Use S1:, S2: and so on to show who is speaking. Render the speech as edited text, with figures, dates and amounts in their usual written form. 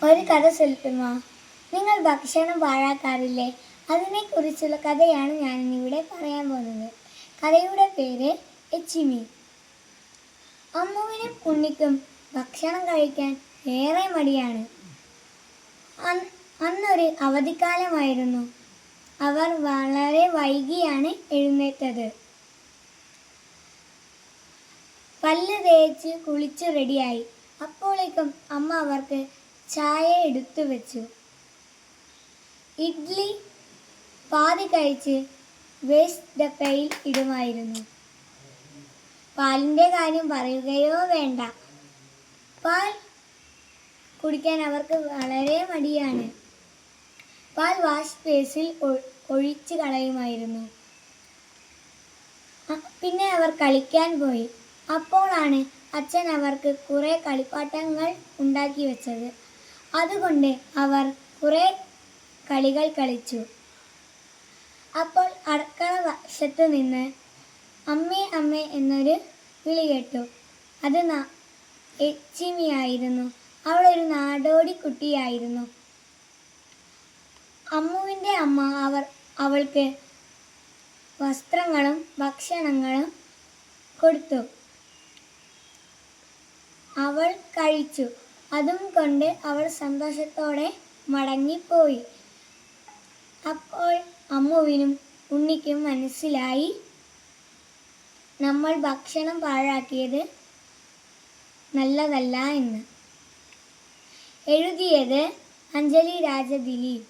S1: ഒരു കഥ ചൊല്ലട്ടുമോ? നിങ്ങൾ ഭക്ഷണം പാഴാക്കാറില്ലേ? അതിനെക്കുറിച്ചുള്ള കഥയാണ് ഞാനിന്നിവിടെ പറയാൻ പോകുന്നത്. കഥയുടെ പേര് എച്ചിമീൻ. അമ്മുവിനും ഉണ്ണിക്കും ഭക്ഷണം കഴിക്കാൻ ഏറെ മടിയാണ്. അന്നൊരു അവധിക്കാലമായിരുന്നു. അവർ വളരെ വൈകിയാണ് എഴുന്നേറ്റത്. പല്ല് തേച്ച് കുളിച്ച് റെഡിയായി. അപ്പോഴേക്കും അമ്മ അവർക്ക് ചായ എടുത്തു വെച്ചു. ഇഡ്ഡലി പാതി കഴിച്ച് വേസ്റ്റ് ഡപ്പയിൽ ഇടുമായിരുന്നു. പാലിൻ്റെ കാര്യം പറയുകയോ വേണ്ട. പാൽ കുടിക്കാൻ അവർക്ക് വളരെ മടിയാണ്. പാൽ വാഷ് ബേസിൽ ഒഴിച്ച് കളയുമായിരുന്നു. പിന്നെ അവർ കളിക്കാൻ പോയി. അപ്പോഴാണ് അച്ഛൻ അവർക്ക് കുറേ കളിപ്പാട്ടങ്ങൾ ഉണ്ടാക്കി വെച്ചത്. അതുകൊണ്ട് അവർ കുറേ കളികൾ കളിച്ചു. അപ്പോൾ അടുക്കള വശത്ത് നിന്ന് അമ്മേ അമ്മേ എന്നൊരു വിളി കേട്ടു. അത് എച്ചിമിയായിരുന്നു. അവളൊരു നാടോടി കുട്ടിയായിരുന്നു. അമ്മുവിൻ്റെ അമ്മ അവൾക്ക് വസ്ത്രങ്ങളും ഭക്ഷണങ്ങളും കൊടുത്തു. അവൾ കഴിച്ചു. അതും കൊണ്ട് അവൾ സന്തോഷത്തോടെ മടങ്ങിപ്പോയി. അപ്പോൾ അമ്മുവിനും ഉണ്ണിക്കും മനസ്സിലായി, നമ്മൾ ഭക്ഷണം പാഴാക്കിയത് നല്ലതല്ല എന്ന്. എഴുതിയത് അഞ്ജലി രാജ ദിലീപ്.